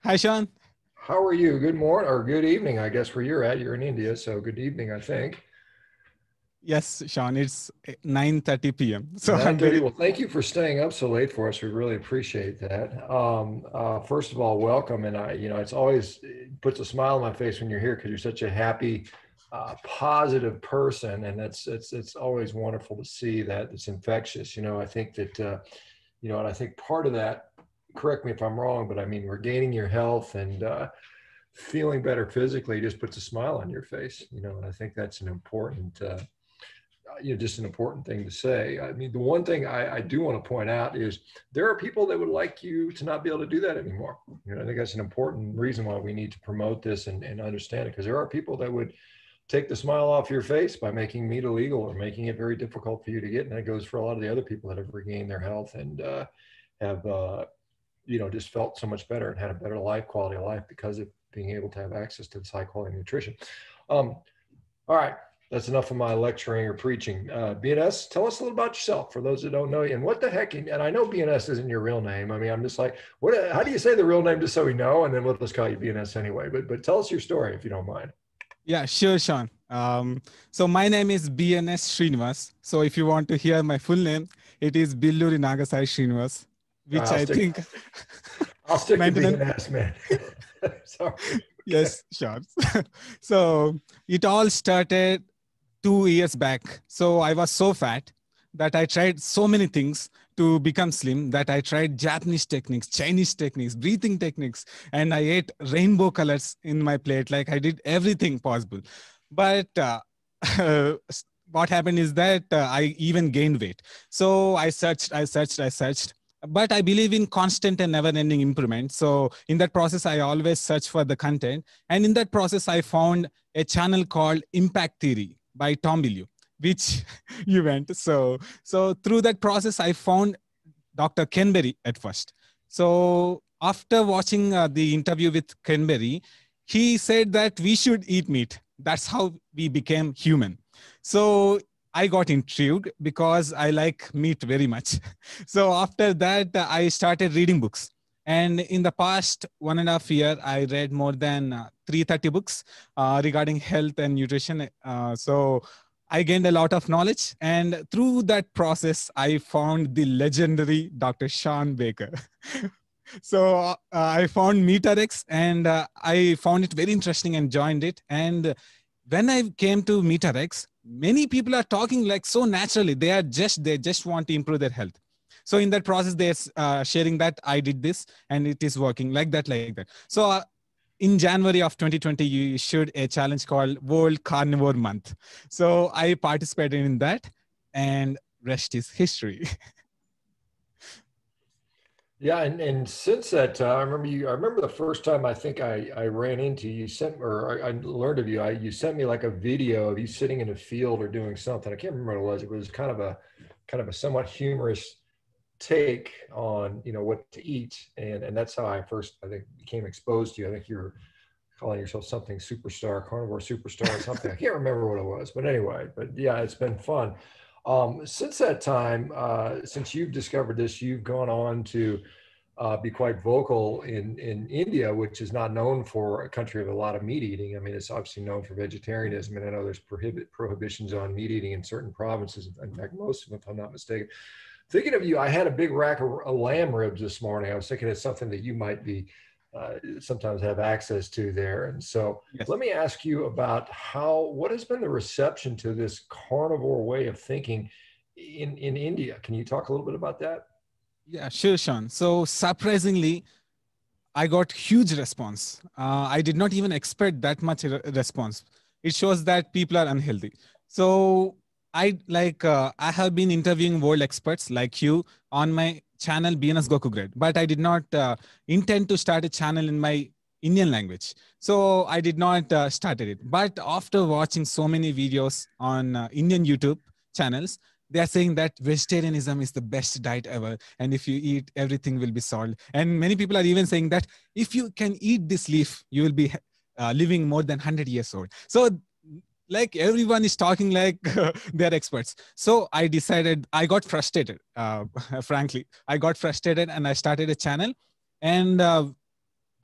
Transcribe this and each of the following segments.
Hi, Sean. How are you? Good morning or good evening, I guess, where you're at. You're in India, so good evening, I think. Yes, Sean, it's 9:30 p.m. So I'm 9:30. very, Well, thank you for staying up so late for us. We really appreciate that. First of all, welcome. And it's always it puts a smile on my face when you're here because you're such a happy, positive person, and it's always wonderful to see that. It's infectious. I think that and I think part of that. Correct me if I'm wrong, but I mean, regaining your health and feeling better physically just puts a smile on your face, and I think that's an important, just an important thing to say. I mean, the one thing I do want to point out is there are people that would like you to not be able to do that anymore. I think that's an important reason why we need to promote this and understand it, because there are people that would take the smile off your face by making meat illegal or making it very difficult for you to get. And that goes for a lot of the other people that have regained their health and have, just felt so much better and had a better life, quality of life because of being able to have access to this high quality nutrition. All right, that's enough of my lecturing or preaching. BNS, tell us a little about yourself for those that don't know you. And what the heck, and I know BNS isn't your real name. I mean, I'm just like, how do you say the real name just so we know? And then we'll just call you BNS anyway. But tell us your story if you don't mind. yeah, sure, Sean. So my name is BNS Srinivas. So if you want to hear my full name, it is Billuri Nagasai Srinivas, which I'll I stick, think I'll stick to 99. BNS, man. Sorry. Yes, sure. So it all started 2 years back. So I was so fat that I tried so many things to become slim that I tried Japanese techniques, Chinese techniques, breathing techniques, and I ate rainbow colors in my plate. Like I did everything possible. But what happened is that I even gained weight. So I searched. But I believe in constant and never ending improvement. So in that process, I always search for the content. And in that process, I found a channel called Impact Theory by Tom Bilyeu, which you went. So through that process, I found Dr. Ken Berry at first. So after watching the interview with Ken Berry, he said that we should eat meat. That's how we became human. So I got intrigued because I like meat very much. So after that, I started reading books. And in the past 1.5 years, I read more than 330 books regarding health and nutrition. So I gained a lot of knowledge. And through that process, I found the legendary Dr. Sean Baker. So I found MeetRx and I found it very interesting and joined it. And when I came to MeetRx, many people are talking like so naturally. They just want to improve their health. So in that process, they're sharing that I did this and it is working like that, like that. So in January of 2020, you issued a challenge called World Carnivore Month. So I participated in that, and rest is history. Yeah, and since that, I remember you. I remember the first time I think I ran into you. Sent or I learned of you. You sent me like a video of you sitting in a field or doing something. I can't remember what it was. It was kind of a somewhat humorous take on what to eat, and that's how I first I think became exposed to you. I think you were calling yourself something superstar, carnivore superstar or something. I can't remember what it was, but anyway. But yeah, it's been fun. Since that time, since you've discovered this, you've gone on to be quite vocal in India, which is not known for a country of a lot of meat eating. I mean, it's obviously known for vegetarianism, and I know there's prohibitions on meat eating in certain provinces. In fact, most of them, if I'm not mistaken. Thinking of you, I had a big rack of lamb ribs this morning. I was thinking it's something that you might be sometimes have access to there. And so Yes. let me ask you about what has been the reception to this carnivore way of thinking in India? Can you talk a little bit about that? Yeah, sure, Sean. So surprisingly, I got huge response. I did not even expect that much response. It shows that people are unhealthy. So I have been interviewing world experts like you on my channel BNS Goku Grade, but I did not intend to start a channel in my Indian language. So I did not started it. But after watching so many videos on Indian YouTube channels, they are saying that vegetarianism is the best diet ever, and if you eat, everything will be solved. And many people are even saying that if you can eat this leaf, you will be living more than 100 years old. So like everyone is talking like they're experts. So I decided, I got frustrated. Frankly, I got frustrated and I started a channel. And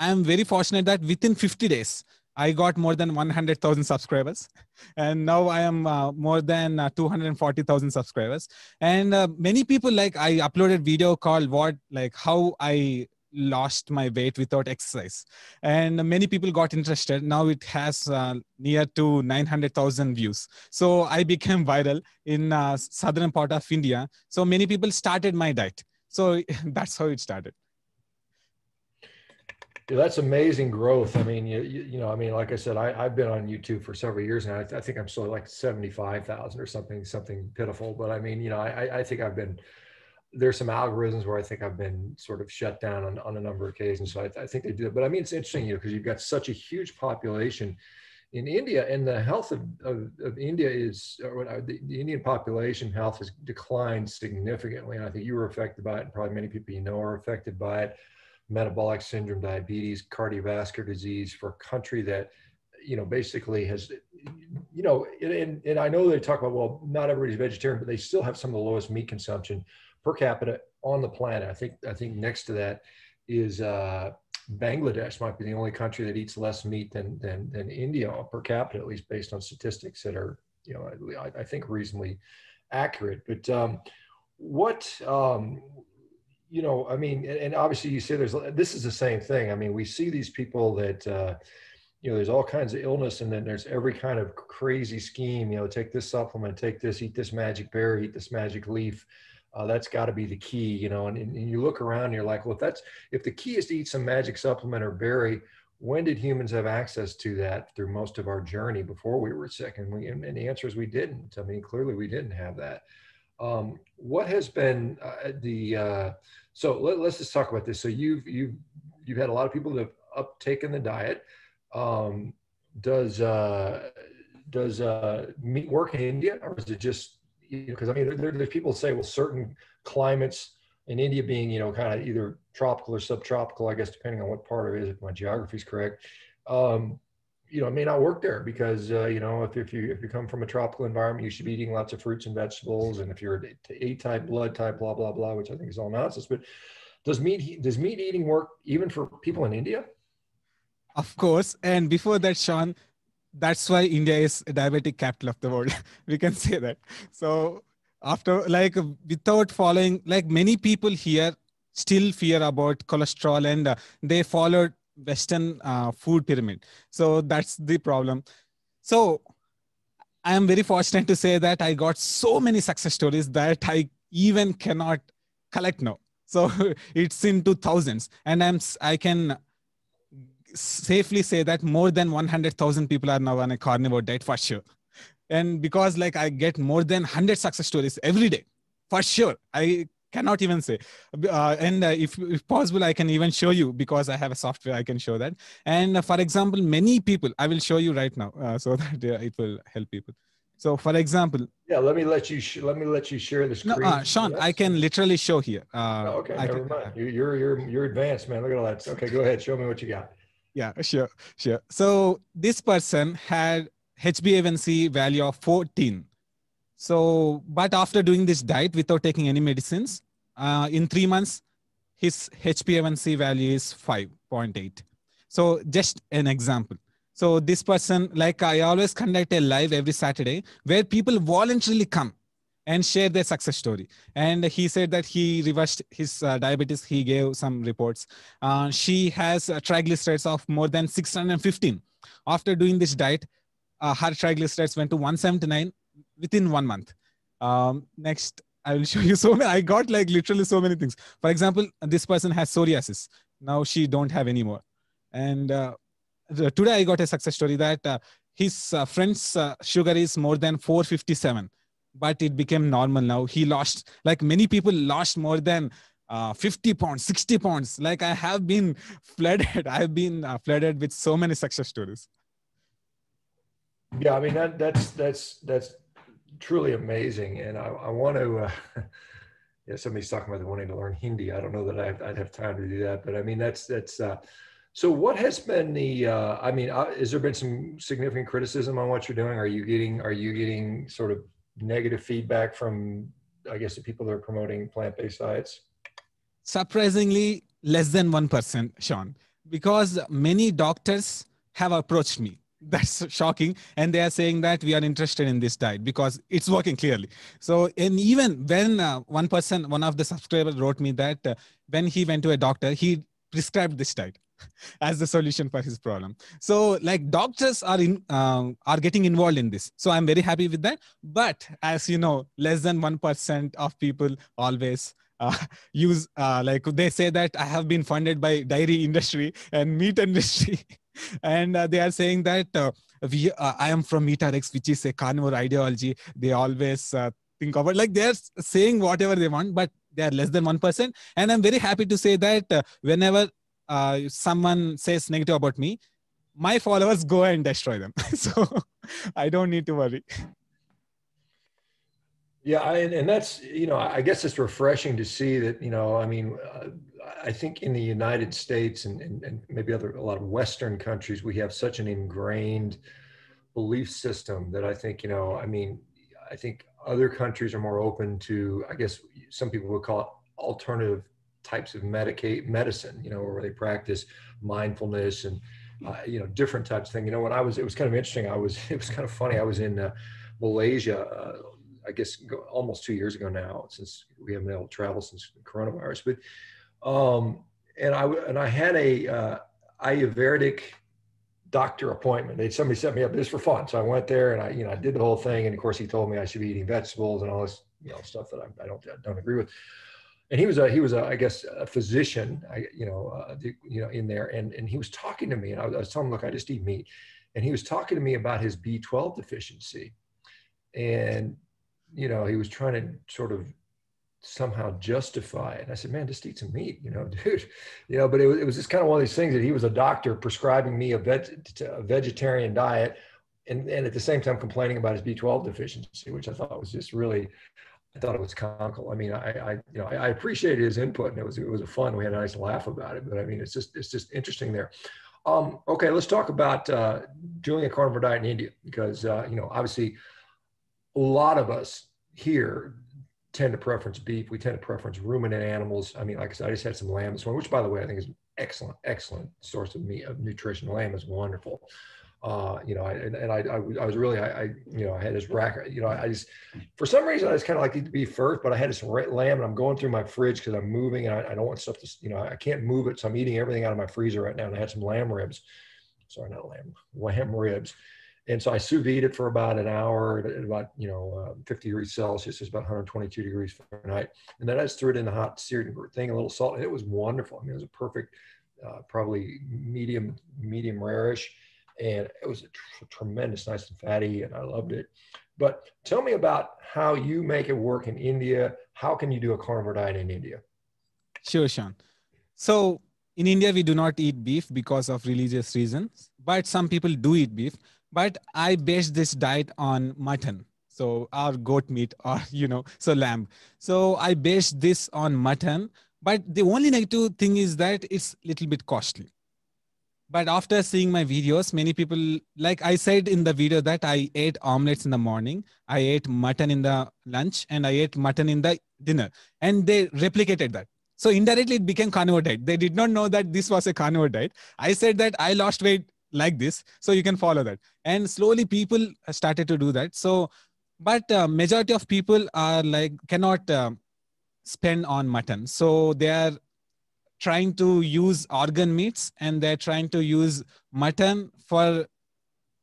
I'm very fortunate that within 50 days, I got more than 100,000 subscribers. And now I am more than 240,000 subscribers. And many people, like, I uploaded video called how I lost my weight without exercise. And many people got interested. Now it has near to 900,000 views. So I became viral in southern part of India. So many people started my diet. So that's how it started. Yeah, that's amazing growth. I mean, I mean, like I said, I've been on YouTube for several years now. I think I'm still like 75,000 or something pitiful. But I mean, I think there's some algorithms where I think I've been sort of shut down on a number of occasions. So I think they do it. But I mean, it's interesting, because you've got such a huge population in India, and the health of India the Indian population health has declined significantly. And I think you were affected by it, and probably many people are affected by it. Metabolic syndrome, diabetes, cardiovascular disease, for a country that, basically has, and I know they talk about, well, not everybody's vegetarian, but they still have some of the lowest meat consumption per capita on the planet. I think next to that is Bangladesh might be the only country that eats less meat than India per capita, at least based on statistics that are, I think reasonably accurate. But I mean, and obviously you say this is the same thing. I mean, we see these people that, there's all kinds of illness, and then there's every kind of crazy scheme, take this supplement, take this, eat this magic berry, eat this magic leaf. That's got to be the key, and you look around and you're like, well, if the key is to eat some magic supplement or berry, when did humans have access to that through most of our journey before we were sick? And the answer is we didn't. I mean, clearly we didn't have that. What has been so let's just talk about this. So you've had a lot of people that have uptaken the diet. Does meat work in India, or is it just, because I mean, there's people say, well, certain climates in India being, kind of either tropical or subtropical, I guess, depending on what part of it is, if my geography is correct, it may not work there because, if you come from a tropical environment, you should be eating lots of fruits and vegetables. And if you're A type, blood type, blah, blah, blah, which I think is all nonsense. But does meat eating work even for people in India? Of course. And before that, Sean, that's why India is a diabetic capital of the world. We can say that. So after, without following, many people here still fear about cholesterol, and they followed Western food pyramid. So that's the problem. So I am very fortunate to say that I got so many success stories that I even cannot collect now. So it's into thousands, and I can safely say that more than 100,000 people are now on a carnivore diet for sure. And because I get more than 100 success stories every day, for sure. I cannot even say. If possible, I can even show you, because I have a software I can show that. And for example, many people, I will show you right now so that it will help people. So for example. Yeah, let me let you share the screen. No, Sean, I can literally show here. Okay, never mind. You're advanced, man. Look at all that. Okay, go ahead. Show me what you got. Yeah, sure. So this person had HbA1c value of 14. So, but after doing this diet without taking any medicines, in 3 months, his HbA1c value is 5.8. So just an example. So this person, I always conduct a live every Saturday where people voluntarily come and share their success story. And he said that he reversed his diabetes. He gave some reports. She has triglycerides of more than 615. After doing this diet, her triglycerides went to 179 within 1 month. Next, I will show you so many. I got literally so many things. For example, this person has psoriasis. Now she don't have anymore. And today I got a success story that his friend's sugar is more than 457. But it became normal now. He lost, many people lost more than 50 pounds, 60 pounds. I have been flooded. I've been flooded with so many success stories. Yeah, I mean, that's truly amazing. And I want to, somebody's talking about wanting to learn Hindi. I don't know that I'd have time to do that, but I mean, that's so what has been has there been some significant criticism on what you're doing? Are you getting sort of negative feedback from, I guess, the people that are promoting plant-based diets? Surprisingly, less than 1%, Sean. because many doctors have approached me. That's shocking. And they are saying that we are interested in this diet because it's working clearly. So, and even when one of the subscribers wrote me that when he went to a doctor, he prescribed this diet as the solution for his problem. So like doctors are getting involved in this. So I'm very happy with that. But as you know, less than 1% of people always use like they say that I have been funded by dairy industry and meat industry. And they are saying that I am from MeatRx, which is a carnivore ideology. They always think about, like, they're saying whatever they want, but they are less than 1%. And I'm very happy to say that whenever someone says negative about me, my followers go and destroy them. So I don't need to worry. Yeah, and that's, I guess it's refreshing to see that, I mean, I think in the United States and maybe a lot of Western countries, we have such an ingrained belief system that I think, I think other countries are more open to, I guess some people would call it alternative types of medicine, where they practice mindfulness and, different types of things. When it was kind of interesting. It was kind of funny. I was in Malaysia, I guess almost 2 years ago now, since we haven't been able to travel since the coronavirus. But and I had a Ayurvedic doctor appointment. Somebody set me up just for fun, so I went there and I did the whole thing. And of course, he told me I should be eating vegetables and all this stuff that I don't agree with. And he was I guess a physician, in there, and he was talking to me, and I was telling him, look, I just eat meat, and he was talking to me about his B12 deficiency, and he was trying to sort of somehow justify it. And I said, man, just eat some meat, dude, but it was just kind of one of these things that he was a doctor prescribing me a vegetarian diet and at the same time complaining about his B12 deficiency, which I thought was just really, I thought it was comical. I mean, I appreciated his input, and it was a fun, we had a nice laugh about it, but I mean, it's just interesting there. Okay, let's talk about doing a carnivore diet in India, because, obviously, a lot of us here tend to preference beef. We tend to preference ruminant animals. I mean, like I said, I just had some lamb this morning, which, by the way, I think is excellent source of meat, of nutrition. Lamb is wonderful. I was really, I had this rack, I just, for some reason, I just kind of like to eat beef first, but I had this lamb, and I'm going through my fridge because I'm moving, and I don't want stuff to, I can't move it. So I'm eating everything out of my freezer right now. And I had some lamb ribs. Sorry, not lamb ribs. And so I sous vide it for about an hour at about, 50 degrees Celsius, it's about 122 degrees Fahrenheit. And then I just threw it in the hot seared thing, a little salt, and it was wonderful. I mean, it was a perfect, probably medium rarish. And it was tremendous, nice and fatty, and I loved it. But tell me about how you make it work in India. How can you do a carnivore diet in India? Sure, Sean. So in India, we do not eat beef because of religious reasons, but some people do eat beef. But I base this diet on mutton. So our goat meat, or, so lamb. So I base this on mutton. But the only negative thing is that it's a little bit costly. But after seeing my videos, many people, like I said in the video, that I ate omelets in the morning, I ate mutton in the lunch, and I ate mutton in the dinner. And they replicated that. So indirectly, it became carnivore diet. They did not know that this was a carnivore diet. I said that I lost weight like this, so you can follow that. And slowly people started to do that. So, but majority of people are like, cannot spend on mutton. So they are trying to use organ meats, and they're trying to use mutton for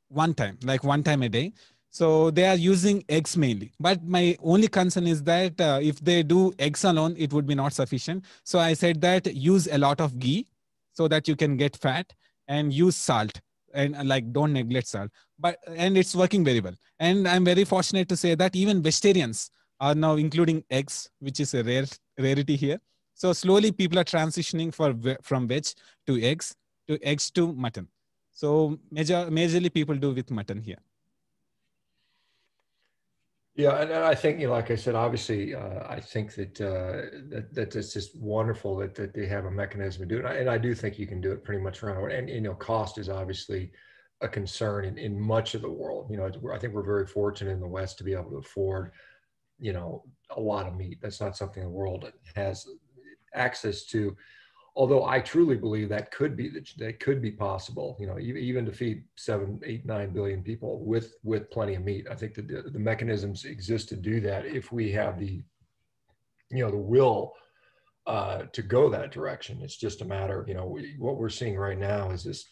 one time a day. So they are using eggs mainly. But my only concern is that if they do eggs alone, it would be not sufficient. So I said that use a lot of ghee so that you can get fat, and use salt, and like don't neglect salt. And it's working very well. And I'm very fortunate to say that even vegetarians are now including eggs, which is a rarity here. So slowly people are transitioning from veg to eggs to mutton. So majorly people do with mutton here. Yeah, and I think, like I said, obviously, I think that it's just wonderful that they have a mechanism to do it, and I do think you can do it pretty much around. And cost is obviously a concern in much of the world. I think we're very fortunate in the West to be able to afford, a lot of meat. That's not something the world has access to. although I truly believe that could be possible, you know, even to feed 7, 8, 9 billion people with plenty of meat. I think that the mechanisms exist to do that if we have the, you know, the will to go that direction. It's just a matter of, you know, what we're seeing right now is this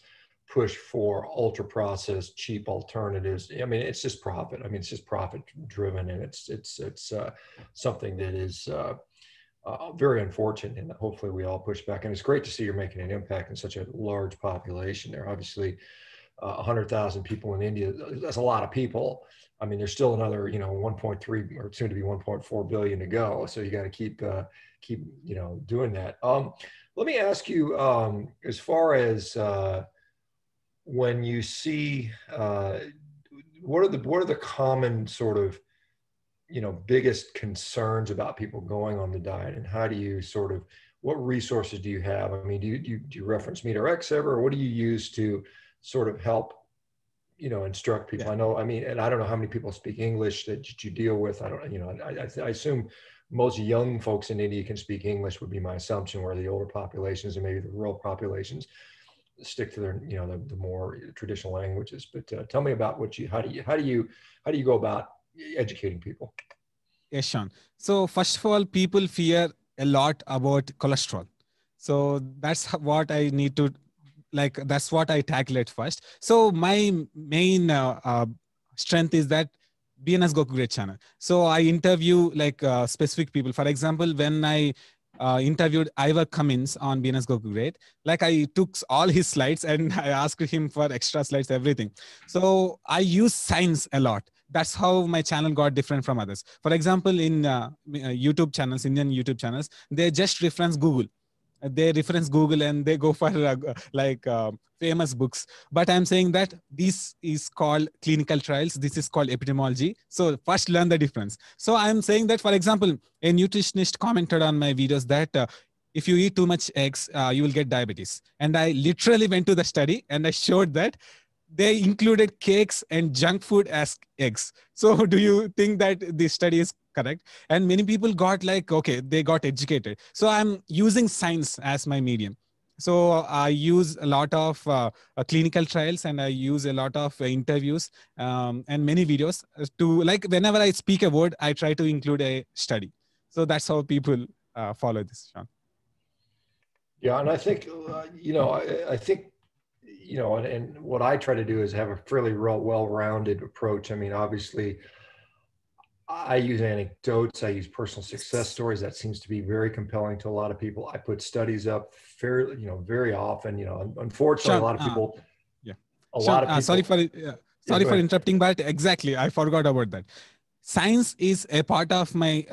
push for ultra processed, cheap alternatives. I mean, it's just profit. I mean, it's just profit driven, and it's something that is very unfortunate. And hopefully, we all push back. And it's great to see you're making an impact in such a large population. There, obviously, 100,000 people in India. That's a lot of people. I mean, there's still another, you know, 1.3 or soon to be 1.4 billion to go. So you got to keep, you know, doing that. Let me ask you, as far as when you see, what are the common sort of, you know, biggest concerns about people going on the diet, and how do you sort of, what resources do you have? I mean, do you reference MeatRx ever, or what do you use to sort of help, you know, instruct people? Yeah. I know, I mean, and I don't know how many people speak English that you deal with. I don't, you know, I assume most young folks in India can speak English, would be my assumption, where the older populations and maybe the rural populations stick to their, you know, the more traditional languages. But tell me about how do you go about educating people? Yes, Sean. So first of all, people fear a lot about cholesterol. So that's what I need to, like, that's what I tackle at first. So my main strength is that BNS Goku Great channel. So I interview like specific people. For example, when I interviewed Ivor Cummins on BNS Goku Great, like I took all his slides and I asked him for extra slides, everything. So I use science a lot. That's how my channel got different from others. For example, in YouTube channels, Indian YouTube channels, they just reference Google. They reference Google and they go for famous books. But I'm saying that this is called clinical trials. This is called epidemiology. So first learn the difference. So I'm saying that, for example, a nutritionist commented on my videos that if you eat too much eggs, you will get diabetes. And I literally went to the study and I showed that they included cakes and junk food as eggs. So do you think that this study is correct? And many people got like, okay, they got educated. So I'm using science as my medium. So I use a lot of clinical trials, and I use a lot of interviews and many videos to, like, whenever I speak a word, I try to include a study. So that's how people follow this, Sean. Yeah, and I think, you know, I think, you know, and what I try to do is have a fairly well-rounded approach. I mean, obviously, I use anecdotes, I use personal success stories. That seems to be very compelling to a lot of people. I put studies up fairly, you know, very often. You know, unfortunately, Sean, a lot of people, yeah. a Sean, lot of people. sorry for interrupting, but exactly, I forgot about that. Science is a part of my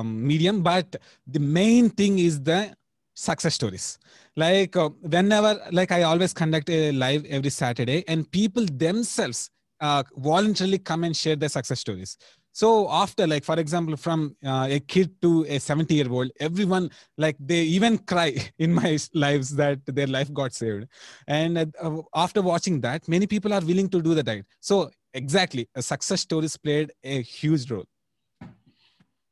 medium, but the main thing is the success stories. Like whenever, like I always conduct a live every Saturday, and people themselves voluntarily come and share their success stories. So after, like, for example, from a kid to a 70-year-old, everyone, like, they even cry in my lives that their life got saved. And after watching that, many people are willing to do the diet. So exactly, success stories played a huge role.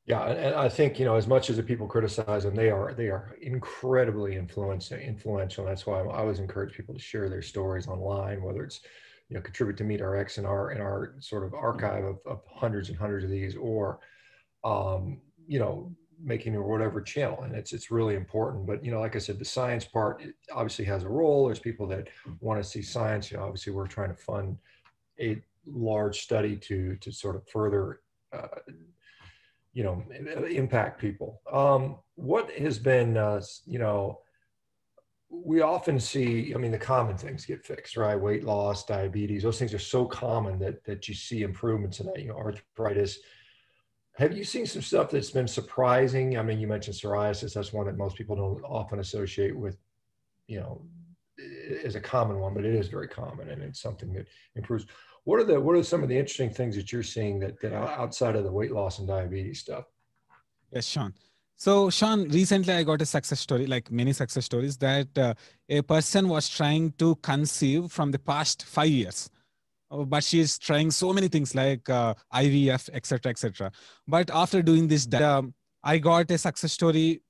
Yeah, and I think, you know, as much as the people criticize them, they are incredibly influential. That's why I always encourage people to share their stories online, whether it's, you know, contribute to MeatRx in our sort of archive of hundreds and hundreds of these, or you know, making or whatever channel. And it's really important. But, you know, like I said, the science part obviously has a role. There's people that want to see science. You know, obviously we're trying to fund a large study to sort of further you know, impact people. What has been, you know, we often see, I mean, the common things get fixed, right? Weight loss, diabetes, those things are so common that you see improvements in that, you know, arthritis. Have you seen some stuff that's been surprising? I mean, you mentioned psoriasis. That's one that most people don't often associate with, you know, as a common one, but it is very common, and it's something that improves. What are some of the interesting things that you're seeing that outside of the weight loss and diabetes stuff? Yes, Sean. So, Sean, recently I got a success story, like many success stories, that a person was trying to conceive from the past 5 years. But she is trying so many things like IVF, etc., etc. But after doing this, I got a success story.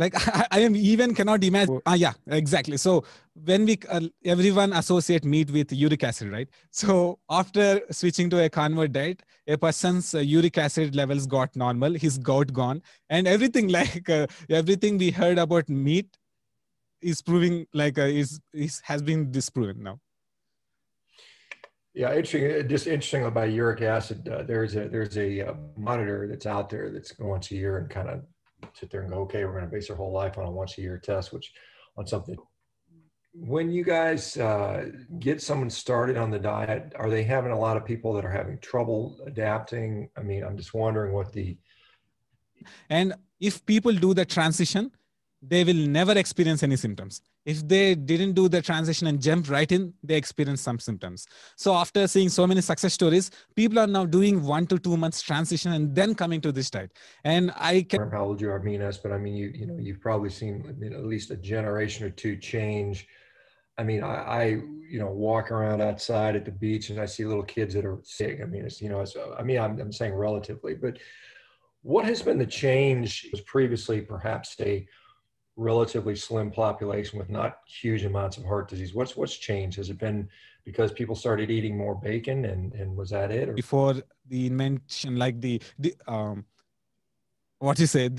Like I am even cannot imagine. Yeah, exactly. So when we everyone associate meat with uric acid, right? So after switching to a carnivore diet, a person's uric acid levels got normal, his gout gone, and everything like everything we heard about meat is proving like is has been disproven now. Yeah, interesting. Just interesting about uric acid. There's a monitor that's out there that's once a year and kind of sit there and go, okay, we're going to base our whole life on a once a year test, which on something. When you guys get someone started on the diet, are they having a lot of people that are having trouble adapting? I mean, I'm just wondering what the. And if people do the transition, they will never experience any symptoms. If they didn't do the transition and jump right in, they experience some symptoms. So after seeing so many success stories, people are now doing 1 to 2 months transition and then coming to this diet. And I can remember how old you are, Minas, but I mean, you've probably seen, at least a generation or two change. I mean, I walk around outside at the beach and I see little kids that are sick. I mean, I'm saying relatively, but what has been the change? It was previously perhaps a relatively slim population with not huge amounts of heart disease. What's changed? Has it been because people started eating more bacon and was that it? Or? Before the invention, like the what you say,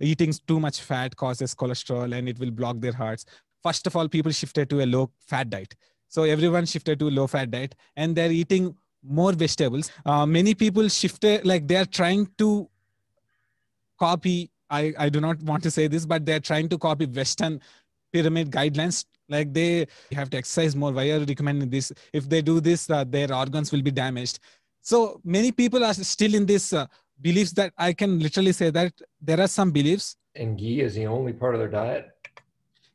eating too much fat causes cholesterol and it will block their hearts. First of all, people shifted to a low fat diet. So everyone shifted to a low fat diet and they're eating more vegetables. Many people shifted, like they're trying to copy, I do not want to say this, but they're trying to copy Western pyramid guidelines. Like they have to exercise more. Why are you recommending this? If they do this, their organs will be damaged. So many people are still in this beliefs that I can literally say that there are some beliefs. And ghee is the only part of their diet?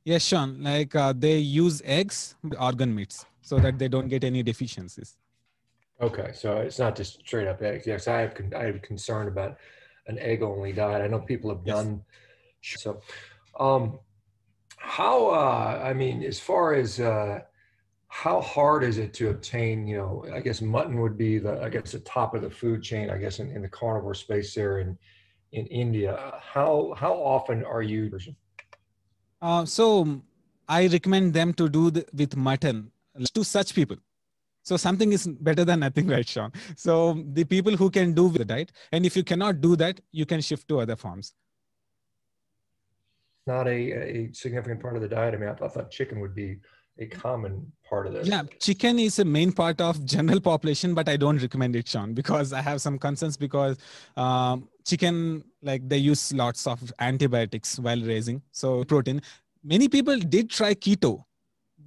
Yes, Sean. Like they use eggs, organ meats, so that they don't get any deficiencies. Okay, so it's not just straight up eggs. Yes, I have concern about an egg only diet. I know people have done. Yes. So, how I mean, as far as how hard is it to obtain? I guess mutton would be the top of the food chain. I guess in the carnivore space there in India. How often are you? So I recommend them to do with mutton to such people. So something is better than nothing, right, Sean? So the people who can do the diet, and if you cannot do that, you can shift to other forms. Not a significant part of the diet. I mean, I thought chicken would be a common part of this. Yeah, chicken is a main part of general population, but I don't recommend it, Sean, because I have some concerns because chicken, like they use lots of antibiotics while raising. So protein, many people did try keto,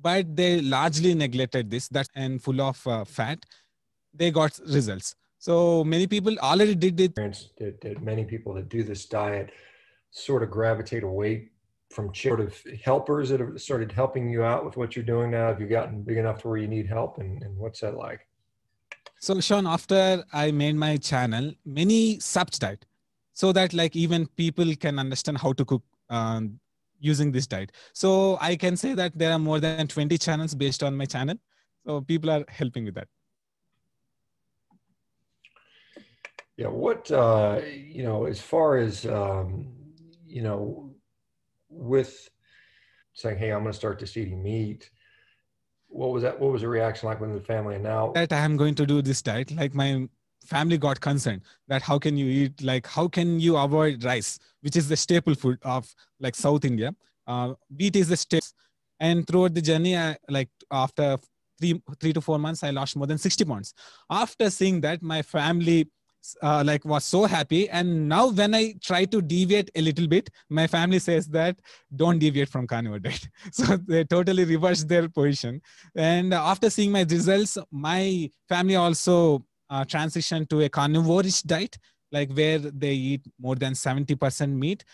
but they largely neglected this. That's and full of fat. They got results. So many people already did it. That many people that do this diet sort of gravitate away from sort of helpers that have started helping you out with what you're doing now? Have you gotten big enough to where you need help, and what's that like? So Sean, after I made my channel, many subs diet, so that like even people can understand how to cook using this diet. So I can say that there are more than 20 channels based on my channel. So people are helping with that. Yeah. What, as far as, with saying, hey, I'm going to start just eating meat. What was that? What was the reaction like within the family? And now that I am going to do this diet, like my family got concerned that how can you eat, like how can you avoid rice, which is the staple food of like South India. Wheat is the staple. And throughout the journey, like after 3 to 4 months, I lost more than 60 pounds. After seeing that, my family like was so happy. And now when I try to deviate a little bit, my family says that don't deviate from carnivore diet. So they totally reversed their position. And after seeing my results, my family also transitioned to a carnivore-ish diet, like where they eat more than 70% meat.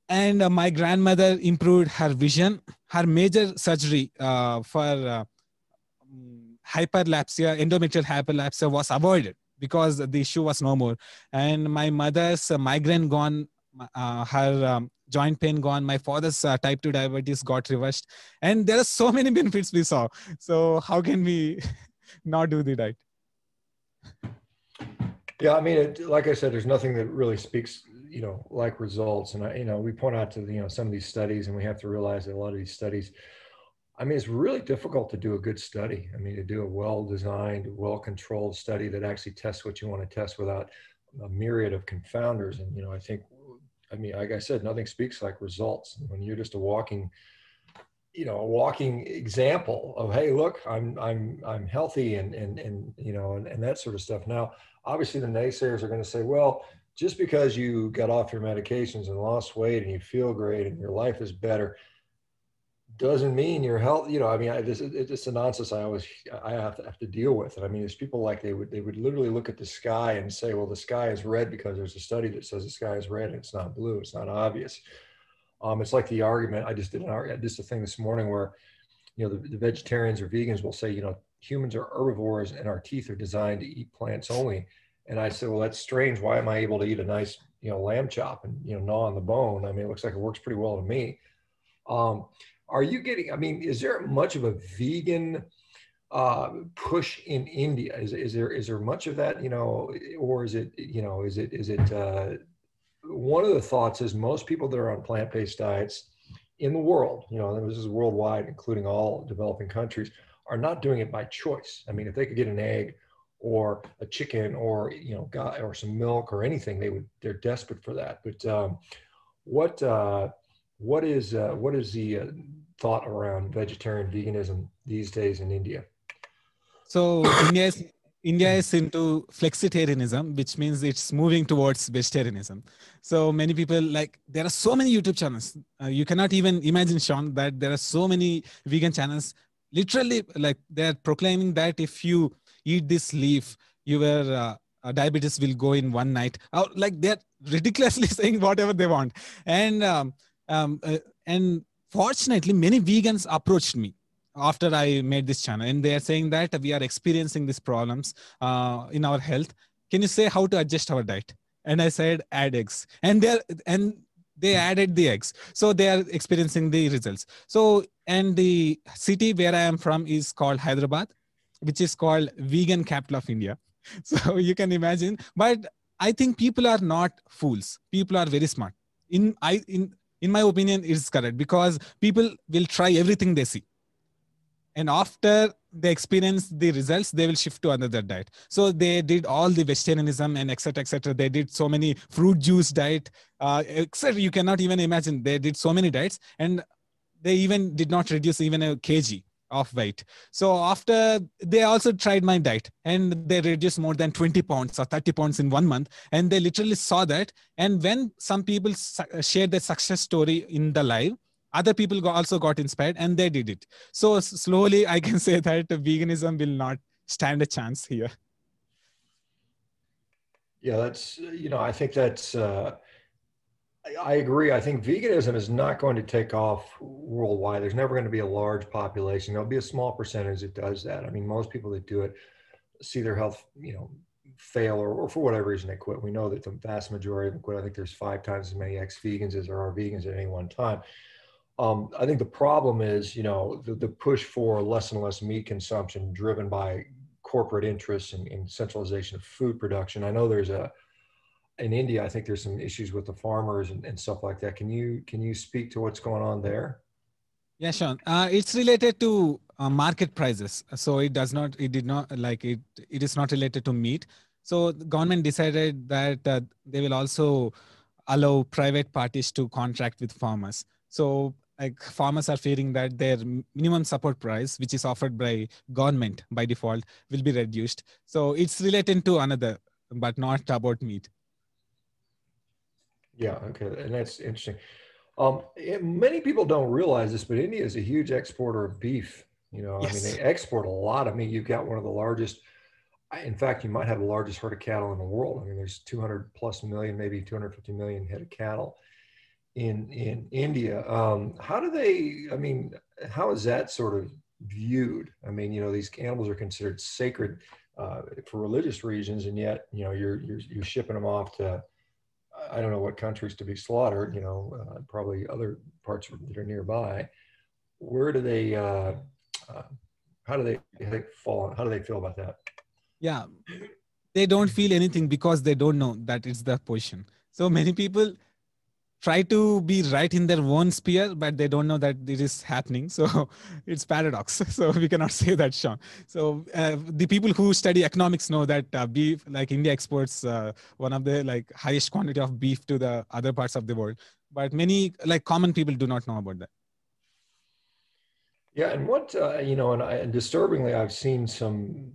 And my grandmother improved her vision. Her major surgery for hyperlapsia, endometrial hyperlapsia, was avoided because the issue was no more. And my mother's migraine gone, her joint pain gone, my father's type 2 diabetes got reversed. And there are so many benefits we saw. So how can we not do the diet? Yeah, I mean, like I said, there's nothing that really speaks, like results. And we point out to, some of these studies, and we have to realize that a lot of these studies, I mean, it's really difficult to do a good study. I mean, to do a well-designed, well-controlled study that actually tests what you want to test without a myriad of confounders. And, I mean, like I said, nothing speaks like results. When you're just a walking example of, hey, look, I'm healthy and that sort of stuff. Now, obviously the naysayers are going to say, well, just because you got off your medications and lost weight and you feel great and your life is better doesn't mean your health, I mean, it's a nonsense I have to deal with. And I mean, there's people like they would literally look at the sky and say, well, the sky is red because there's a study that says the sky is red and it's not blue. It's not obvious. It's like the argument, I just did a thing this morning where, the vegetarians or vegans will say, humans are herbivores and our teeth are designed to eat plants only. And I said, well, that's strange. Why am I able to eat a nice, lamb chop and, gnaw on the bone? I mean, it looks like it works pretty well to me. Are you getting, I mean, is there much of a vegan push in India? Is there much of that, or is it, one of the thoughts is most people that are on plant-based diets in the world, this is worldwide, including all developing countries, are not doing it by choice. I mean, if they could get an egg or a chicken or, or some milk or anything, they're desperate for that. But what is the thought around vegetarian veganism these days in India? So India is into flexitarianism, which means it's moving towards vegetarianism. So many people, like, there are so many YouTube channels. You cannot even imagine, Sean, that there are so many vegan channels. Literally, like, they're proclaiming that if you eat this leaf, your diabetes will go in one night. Like, they're ridiculously saying whatever they want. And fortunately, many vegans approached me after I made this channel, and they are saying that we are experiencing these problems in our health. Can you say how to adjust our diet? And I said, add eggs. And they added the eggs. So they are experiencing the results. So, and the city where I am from is called Hyderabad, which is called vegan capital of India. So you can imagine, but I think people are not fools. People are very smart. In my opinion, it's correct, because people will try everything they see. And after they experience the results, they will shift to another diet. So they did all the vegetarianism and et cetera. They did so many fruit juice diet, etc. You cannot even imagine. They did so many diets, and they even did not reduce even a kg of weight. So after, they also tried my diet, and they reduced more than 20 pounds or 30 pounds in 1 month. And they literally saw that. And when some people shared their success story in the live, other people also got inspired and they did it. So slowly I can say that veganism will not stand a chance here. Yeah, that's, I think that's, I agree. I think veganism is not going to take off worldwide. There's never going to be a large population. There'll be a small percentage that does that. I mean, most people that do it see their health, fail, or for whatever reason they quit. We know that the vast majority of them quit. I think there's 5 times as many ex-vegans as there are vegans at any one time. I think the problem is, the push for less and less meat consumption driven by corporate interests and centralization of food production. I know in India, I think there's some issues with the farmers and stuff like that. Can you speak to what's going on there? Yeah, Sean. It's related to market prices. So it is not related to meat. So the government decided that they will also allow private parties to contract with farmers. So, like, farmers are fearing that their minimum support price, which is offered by government by default, will be reduced. So it's related to another, but not about meat. Yeah, okay, and that's interesting. Many people don't realize this, but India is a huge exporter of beef. Yes. I mean, they export a lot of meat. You've got one of the largest, in fact, you might have the largest herd of cattle in the world. I mean, there's 200 plus million, maybe 250 million head of cattle in India. How is that sort of viewed? I mean, these animals are considered sacred for religious reasons, and yet, you're shipping them off to, I don't know what countries to be slaughtered, probably other parts that are nearby. Where do they, how do they fall? How do they feel about that? Yeah, they don't feel anything because they don't know that it's the position. So many people try to be right in their own sphere, but they don't know that it is happening. So it's paradox. So we cannot say that, Sean. So the people who study economics know that beef, like India exports one of the like highest quantity of beef to the other parts of the world. But many like common people do not know about that. Yeah, and what and disturbingly, I've seen some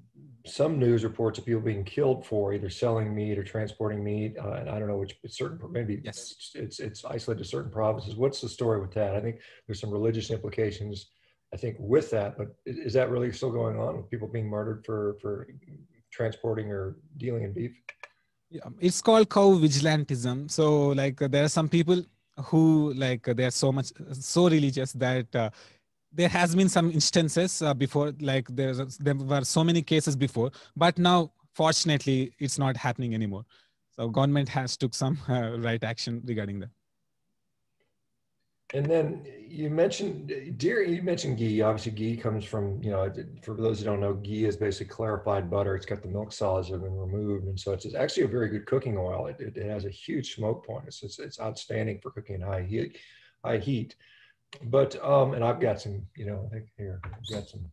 news reports of people being killed for either selling meat or transporting meat, and I don't know which. It's certain, maybe Yes. it's isolated to certain provinces. What's the story with that? I think there's some religious implications, I think, with that. But is that really still going on with people being murdered for transporting or dealing in beef? Yeah, it's called cow vigilantism. So like there are some people who like they are so much so religious that there has been some instances before, like there were so many cases before, but now fortunately it's not happening anymore. So government has took some right action regarding that. And then you mentioned dairy. You mentioned ghee. Obviously, ghee comes from, for those who don't know, ghee is basically clarified butter. It's got the milk solids that have been removed, and so it's actually a very good cooking oil. It has a huge smoke point. It's outstanding for cooking in high heat. But and I've got some, I think here I've got some.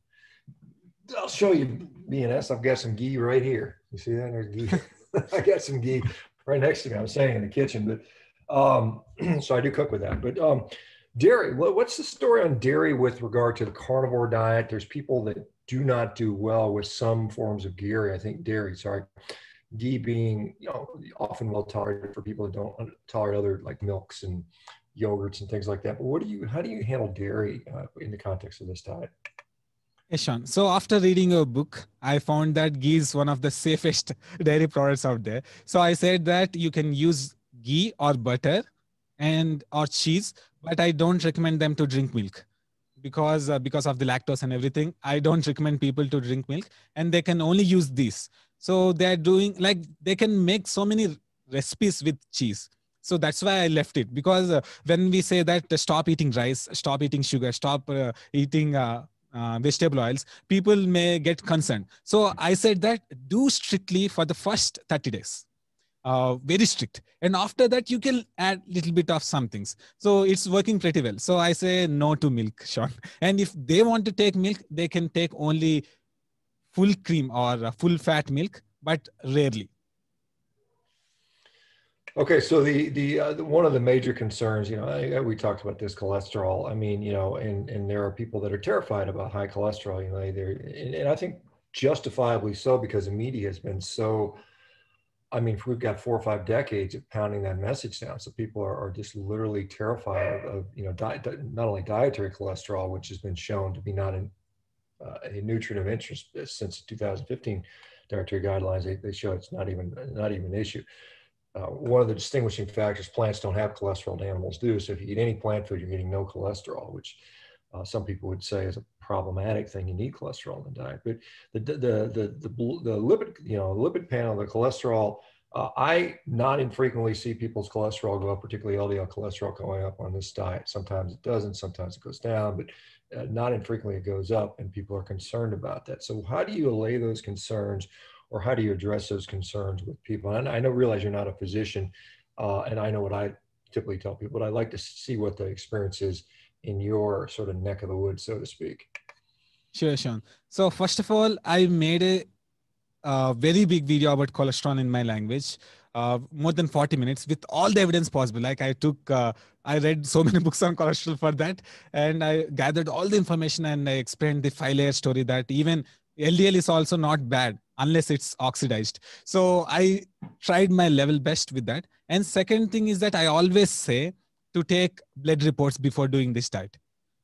I'll show you BNS. I've got some ghee right here. You see that? There's ghee. I got some ghee right next to me. I'm staying in the kitchen, but so I do cook with that. But dairy, what's the story on dairy with regard to the carnivore diet? There's people that do not do well with some forms of dairy. Ghee being often well tolerated for people that don't tolerate other like milks and yogurts and things like that. But how do you handle dairy in the context of this diet? Yes, Sean. So after reading your book, I found that ghee is one of the safest dairy products out there. So I said that you can use ghee or butter and or cheese, but I don't recommend them to drink milk because of the lactose and everything. I don't recommend people to drink milk, and they can only use this. So they're doing like they can make so many recipes with cheese. So that's why I left it, because when we say that stop eating rice, stop eating sugar, stop eating vegetable oils, people may get concerned. So I said that do strictly for the first 30 days. Very strict, and after that you can add little bit of some things. So it's working pretty well. So I say no to milk, Sean. And if they want to take milk, they can take only full cream or full fat milk, but rarely. Okay, so the one of the major concerns, we talked about this cholesterol. I mean, and there are people that are terrified about high cholesterol. And I think justifiably so, because the media has been so. I mean, we've got 4 or 5 decades of pounding that message down, so people are just literally terrified of not only dietary cholesterol, which has been shown to be not a nutrient of interest since 2015 dietary guidelines. They show it's not even an issue. One of the distinguishing factors, plants don't have cholesterol and animals do. So if you eat any plant food, you're getting no cholesterol, which some people would say is a problematic thing. You need cholesterol in the diet. But the lipid, lipid panel, the cholesterol, I not infrequently see people's cholesterol go up, particularly LDL cholesterol going up on this diet. Sometimes it doesn't, sometimes it goes down, but not infrequently it goes up, and people are concerned about that. So how do you allay those concerns, or how do you address those concerns with people? And I realize you're not a physician, and I know what I typically tell people, but I like to see what the experience is in your sort of neck of the woods, so to speak. Sure, Sean. So first of all, I made a very big video about cholesterol in my language, more than 40 minutes with all the evidence possible. Like I read so many books on cholesterol for that, and I gathered all the information, and I explained the 5-layer story that even LDL is also not bad unless it's oxidized. So I tried my level best with that. And second thing is that I always say to take blood reports before doing this diet,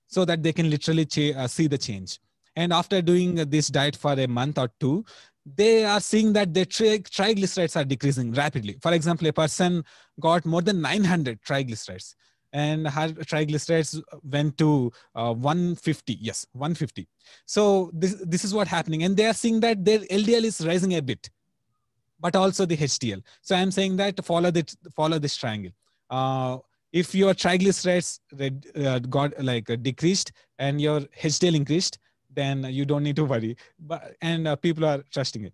so that they can literally see the change. And after doing this diet for a month or two, they are seeing that their triglycerides are decreasing rapidly. For example, a person got more than 900 triglycerides, and her triglycerides went to 150. Yes, 150. So this is what happening. And they are seeing that their LDL is rising a bit, but also the HDL. So I'm saying that follow this triangle. If your triglycerides got decreased and your HDL increased, then you don't need to worry. But people are trusting it.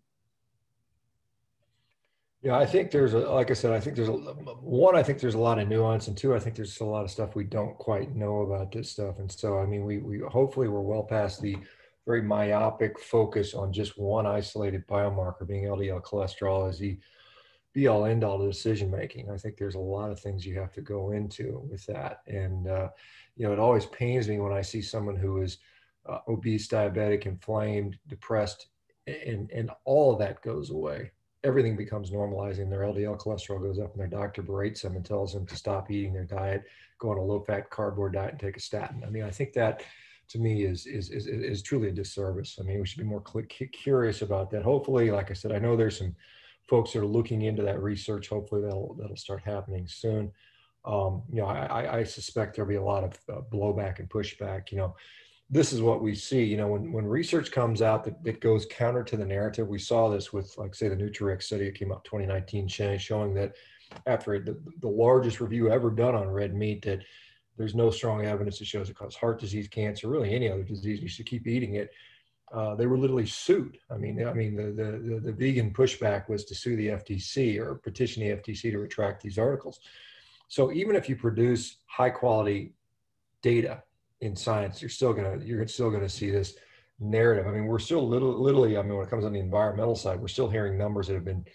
Yeah, I think there's a, like I said, I think there's a, one, I think there's a lot of nuance, and two, I think there's a lot of stuff we don't quite know about this stuff. And so, I mean, we hopefully we're well past the very myopic focus on just one isolated biomarker, being LDL cholesterol, as the be all end all to decision making. I think there's a lot of things you have to go into with that. And, you know, it always pains me when I see someone who is obese, diabetic, inflamed, depressed, and all of that goes away. Everything becomes normalizing. Their LDL cholesterol goes up and their doctor berates them and tells them to stop eating their diet, go on a low fat cardboard diet and take a statin. I mean, I think that to me is truly a disservice. I mean, we should be more curious about that. Hopefully, like I said, I know there's some folks that are looking into that research. Hopefully that'll start happening soon. You know, I suspect there'll be a lot of blowback and pushback. You know, this is what we see. You know, when research comes out that goes counter to the narrative, we saw this with, like, say, the Nutrix study that came out 2019, showing that after the largest review ever done on red meat, that there's no strong evidence that shows it causes heart disease, cancer, really any other disease. You should keep eating it. They were literally sued. I mean, the vegan pushback was to sue the FTC or petition the FTC to retract these articles. So even if you produce high quality data in science, you're still gonna see this narrative. I mean, we're still literally. I mean, when it comes on the environmental side, we're still hearing numbers that have been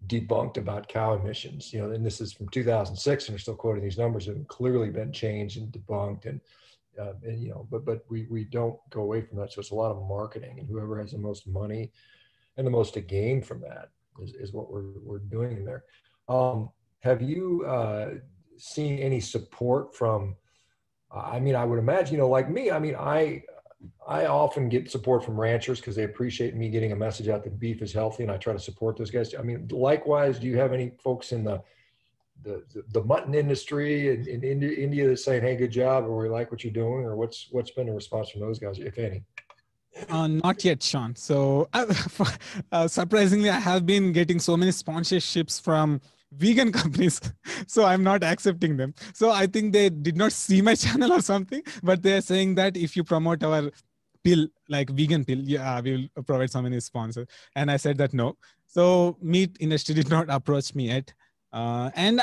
debunked about cow emissions. You know, and this is from 2006, and they're still quoting these numbers that have clearly been changed and debunked. And you know, but we don't go away from that. So it's a lot of marketing, and whoever has the most money and the most to gain from that is what we're doing in there. Have you seen any support from? I mean, I would imagine, you know, like me. I mean, I often get support from ranchers because they appreciate me getting a message out that beef is healthy, and I try to support those guys. I mean, likewise, do you have any folks in the mutton industry in India that's saying, "Hey, good job," or "We like what you're doing," or what's been the response from those guys, if any? Not yet, Sean. So surprisingly, I have been getting so many sponsorships from vegan companies, so I'm not accepting them. So I think they did not see my channel or something, but they're saying that if you promote our pill, like vegan pill, yeah, we will provide so many sponsors. And I said that no. So meat industry did not approach me yet. And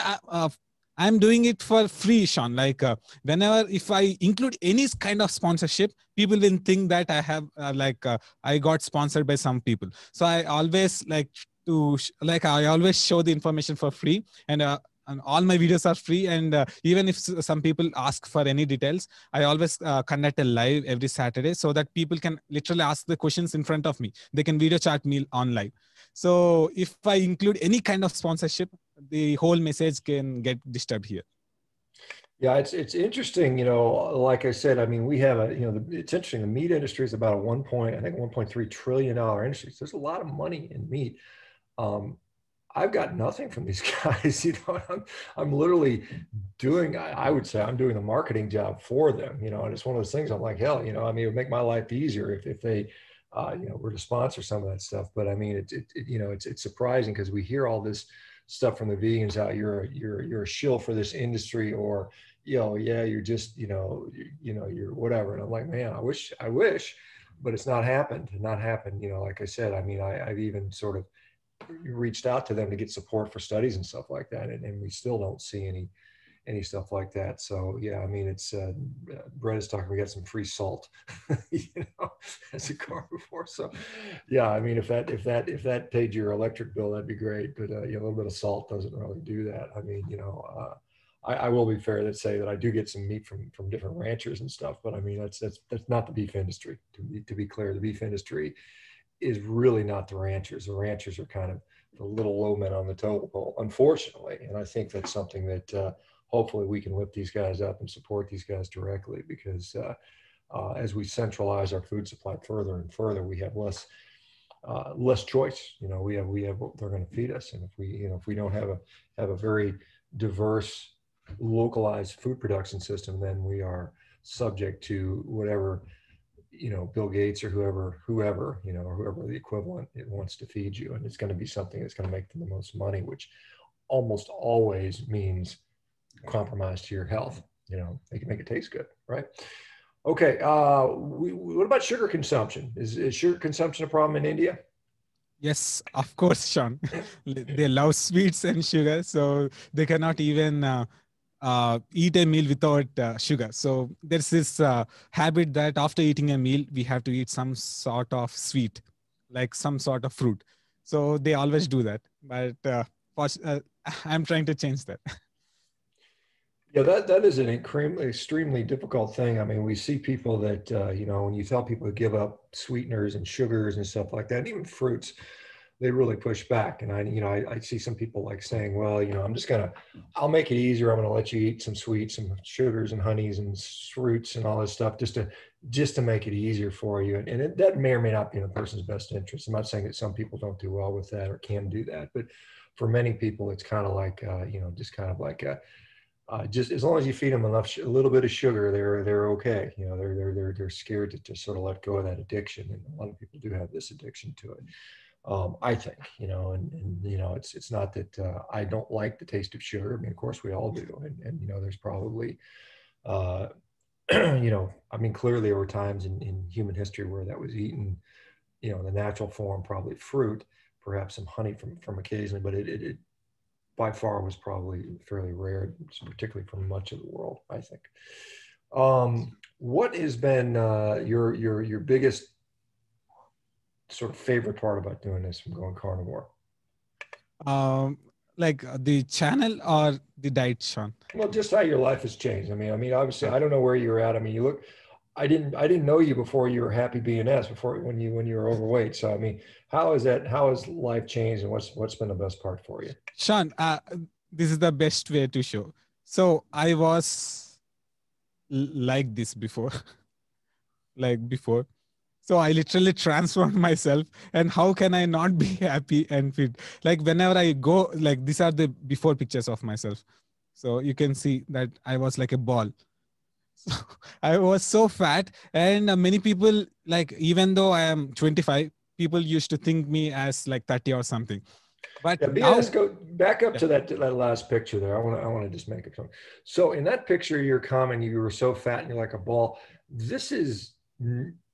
I'm doing it for free, Sean. Like whenever, if I include any kind of sponsorship, people will think that I have I got sponsored by some people. So I always like to I always show the information for free, and all my videos are free. And even if some people ask for any details, I always conduct a live every Saturday so that people can literally ask the questions in front of me. They can video chat me on live. So if I include any kind of sponsorship, the whole message can get disturbed here. Yeah, it's interesting. You know, like I said, I mean, we have it's interesting. The meat industry is about a $1.3 trillion industry. So there's a lot of money in meat. I've got nothing from these guys. You know, I'm literally doing, I would say I'm doing the marketing job for them, you know, and it's one of those things I'm like, hell, you know, I mean, it would make my life easier if they, you know, were to sponsor some of that stuff. But I mean, you know, it's surprising because we hear all this stuff from the vegans out, you're a shill for this industry, or, you know, yeah, you're just, you know, you're whatever. And I'm like, man, I wish, but it's not happened. You know, like I said, I mean, I've even sort of reached out to them to get support for studies and stuff like that. And we still don't see any stuff like that. So yeah, I mean, it's Brett is talking, we got some free salt, you know, as a car before. So yeah, I mean, if that paid your electric bill, that'd be great. But you know, a little bit of salt doesn't really do that. I mean, you know, I will be fair to say that I do get some meat from different ranchers and stuff, but I mean, that's not the beef industry. To be clear, the beef industry is really not the ranchers. The ranchers are kind of the little low men on the totem pole, unfortunately. And I think that's something that hopefully we can lift these guys up and support these guys directly, because as we centralize our food supply further and further, we have less choice. You know, we have what they're going to feed us, and if we don't have a very diverse, localized food production system, then we are subject to whatever, you know, Bill Gates or whoever, you know, or whoever the equivalent it wants to feed you. And it's going to be something that's going to make them the most money, which almost always means compromise to your health. You know, they can make it taste good, right? Okay. What about sugar consumption? Is sugar consumption a problem in India? Yes, of course, Sean. They love sweets and sugar, so they cannot even eat a meal without sugar. So there's this habit that after eating a meal, we have to eat some sort of sweet, like some sort of fruit. So they always do that. But I'm trying to change that. Yeah, that is an extremely difficult thing. I mean, we see people that when you tell people to give up sweeteners and sugars and stuff like that, and even fruits, they really push back. And I see some people like saying, well, I'll make it easier. I'm gonna let you eat some sweets, some sugars and honeys and fruits and all this stuff just to make it easier for you. And that may or may not be in a person's best interest. I'm not saying that some people don't do well with that or can do that, but for many people, it's kind of like just kind of like just as long as you feed them enough, a little bit of sugar, they're okay. They're scared to sort of let go of that addiction, and a lot of people do have this addiction to it. I think, it's not that I don't like the taste of sugar. I mean, of course we all do, and there's probably, uh, I mean, clearly there were times in human history where that was eaten, in the natural form, probably fruit, perhaps some honey from occasionally, but it by far was probably fairly rare, particularly from much of the world, I think. What has been your biggest sort of favorite part about doing this from going carnivore? Um, like the channel or the diet, Sean? Well, just how your life has changed. I mean, obviously, I don't know where you're at. I mean, you look. I didn't know you before you were happy BNS before when you were overweight. So I mean, how is that? How has life changed, and what's been the best part for you? Sean, this is the best way to show. So I was like this before, like before. So I literally transformed myself. And how can I not be happy and fit? Like whenever I go, like these are the before pictures of myself. So you can see that I was like a ball. So I was so fat, and many people, like even though I am 25, people used to think me as like 30 or something. But Yeah, BNS, now, go back up yeah, to that last picture there. I want to just make a comment. So in that picture, you're comment you were so fat and you're like a ball. This is,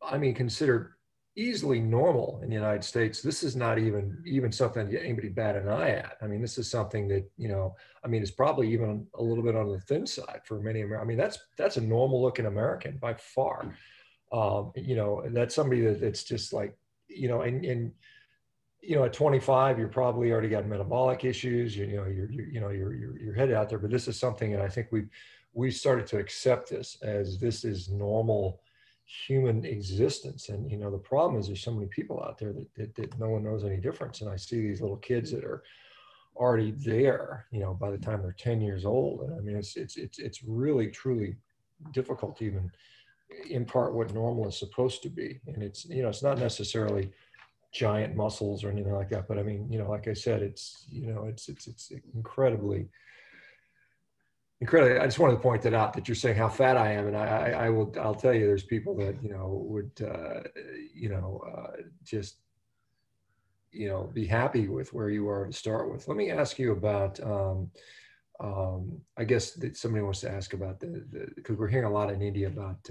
I mean, considered easily normal in the United States. This is not even something that anybody bat an eye at. I mean, this is something that I mean, it's probably even a little bit on the thin side for many Americans. I mean, that's a normal looking American by far. That's somebody that's just like, and at 25, you're probably already got metabolic issues. You're headed out there. But this is something, and I think we started to accept this as this is normal human existence. And the problem is there's so many people out there that no one knows any difference. And I see these little kids that are already there, by the time they're 10 years old. And I mean, it's really truly difficult to even impart what normal is supposed to be. And it's not necessarily giant muscles or anything like that. But I mean, like I said, it's incredibly, incredibly. I just wanted to point that out that you're saying how fat I am, and I'll tell you, there's people that would just be happy with where you are to start with. Let me ask you about. I guess that somebody wants to ask about because we're hearing a lot in India about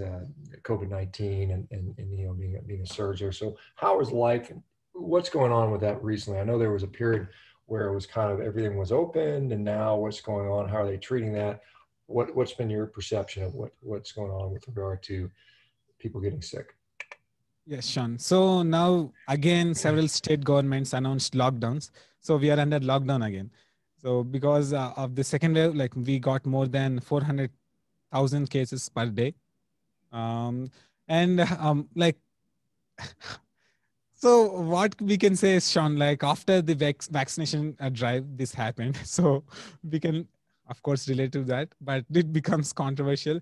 COVID-19 and being a surge there. So how is life? What's going on with that recently? I know there was a period where it was kind of everything was open, and now what's going on? How are they treating that? What's been your perception of what's going on with regard to people getting sick? yes, Sean. So now again, several state governments announced lockdowns. So we are under lockdown again. So because of the second wave, like we got more than 400,000 cases per day. Um, and like, so what we can say is, Sean, like after the vaccination drive, this happened. So we can, of course, relate to that, but it becomes controversial.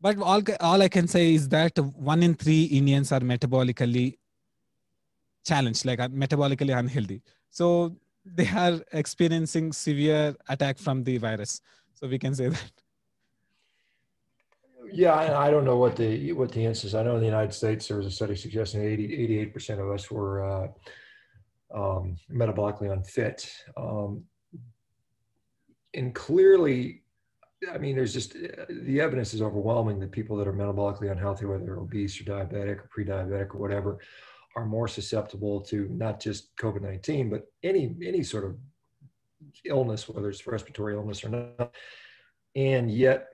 But all I can say is that 1 in 3 Indians are metabolically challenged, like are metabolically unhealthy. So they are experiencing severe attack from the virus. So we can say that. Yeah, I don't know what the answer is. I know in the United States there was a study suggesting 88% of us were metabolically unfit, and clearly, I mean, there's just the evidence is overwhelming that people that are metabolically unhealthy, whether they're obese or diabetic or pre-diabetic or whatever, are more susceptible to not just COVID-19, but any sort of illness, whether it's respiratory illness or not. And yet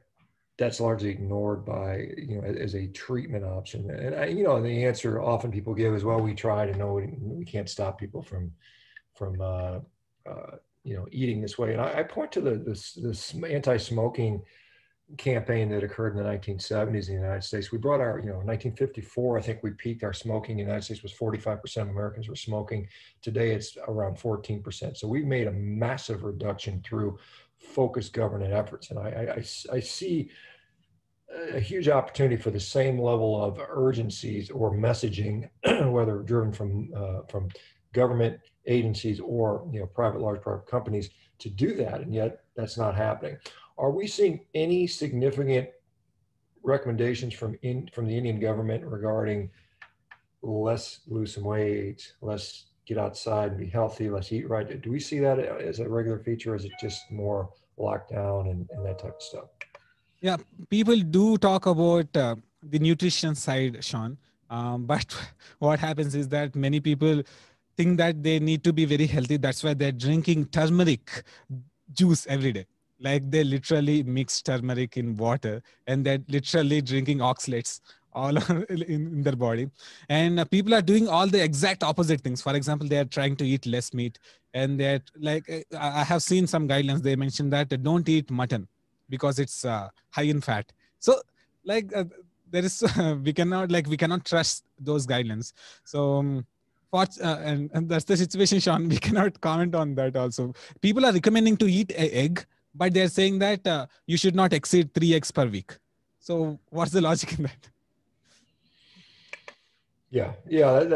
that's largely ignored by, as a treatment option. And the answer often people give is, well, we tried and no, we can't stop people from eating this way. And I point to this anti-smoking campaign that occurred in the 1970s in the United States. We brought our, 1954, I think we peaked our smoking in the United States was 45% of Americans were smoking. Today it's around 14%. So we've made a massive reduction through focused government efforts. And I see a huge opportunity for the same level of urgencies or messaging, whether driven from government agencies or large private companies, to do that, and yet that's not happening. Are we seeing any significant recommendations from the Indian government regarding less lose some weight, less get outside and be healthy, less eat right? Do we see that as a regular feature, or is it just more lockdown and that type of stuff? Yeah, people do talk about the nutrition side, Sean. But what happens is that many people think that they need to be very healthy. That's why they're drinking turmeric juice every day. Like they literally mix turmeric in water and they're literally drinking oxalates all in their body. And people are doing all the exact opposite things. For example, they are trying to eat less meat. And they're like, I have seen some guidelines. They mentioned that don't eat mutton because it's high in fat. So like there is, we cannot trust those guidelines. So and that's the situation, Sean. We cannot comment on that also. People are recommending to eat an egg, but they're saying that you should not exceed 3 eggs per week. So what's the logic in that? Yeah,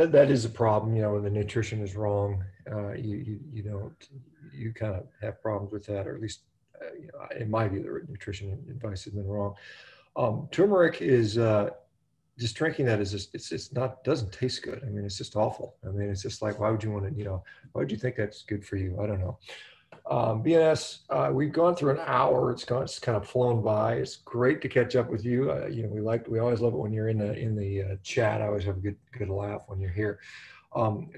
that is a problem. When the nutrition is wrong, you kind of have problems with that, or at least in my view, the nutrition advice has been wrong. Turmeric is just drinking that is just doesn't taste good. I mean, it's just awful. I mean, it's just like, why would you want to, why would you think that's good for you? I don't know. BNS, we've gone through an hour. It's kind of flown by. It's great to catch up with you. We always love it when you're in the chat. I always have a good laugh when you're here.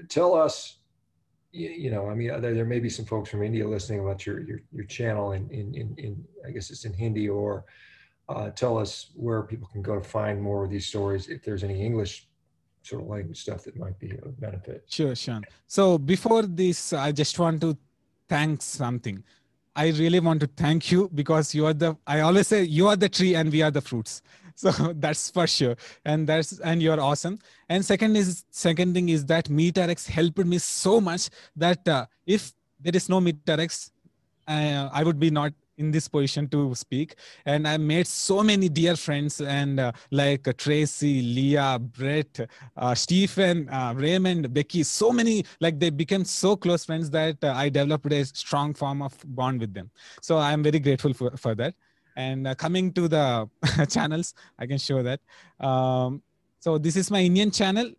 Tell us, there may be some folks from India listening about your channel in I guess it's in Hindi, or tell us where people can go to find more of these stories, if there's any English sort of language stuff that might be of benefit. Sure, Sean. So before this, I just want to thank something. I really want to thank you because I always say you are the tree and we are the fruits. So that's for sure. And you're awesome. And second thing is that MeetRx helped me so much that if there is no MeetRx, I would be not in this position to speak. And I made so many dear friends, and like Tracy, Leah, Brett, Stephen, Raymond, Becky, so many, like they became so close friends that I developed a strong form of bond with them. So I'm very grateful for that. And coming to the channels, I can show that. So this is my Indian channel,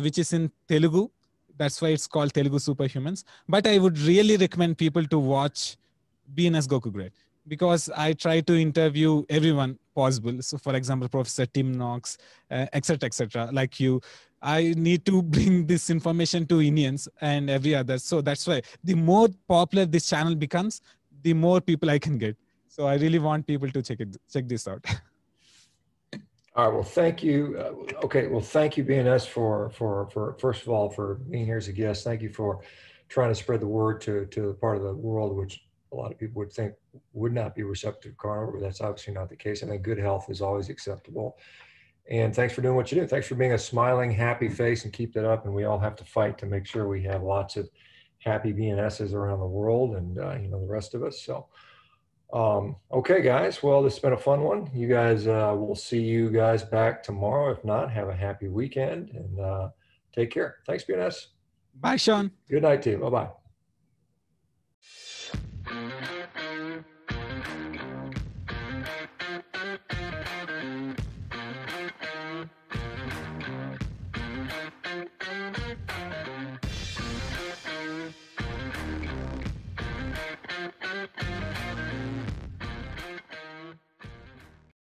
which is in Telugu. That's why it's called Telugu Superhumans. But I would really recommend people to watch BNS Goku Great, because I try to interview everyone possible. So for example, Professor Tim Knox, etc., like you. I need to bring this information to Indians and every other. So that's why the more popular this channel becomes, the more people I can get. So I really want people to check this out. All right. Well, thank you. Okay. Well, thank you, BNS, for first of all, for being here as a guest. Thank you for trying to spread the word to the part of the world which a lot of people would think would not be receptive to carnivore, but that's obviously not the case. I think good health is always acceptable. And thanks for doing what you do. Thanks for being a smiling, happy face, and keep that up. And we all have to fight to make sure we have lots of happy BNSs around the world, and the rest of us. So, okay, guys. Well, this has been a fun one. You guys, we'll see you guys back tomorrow. If not, have a happy weekend and take care. Thanks, BNS. Bye, Sean. Good night to you. Bye-bye.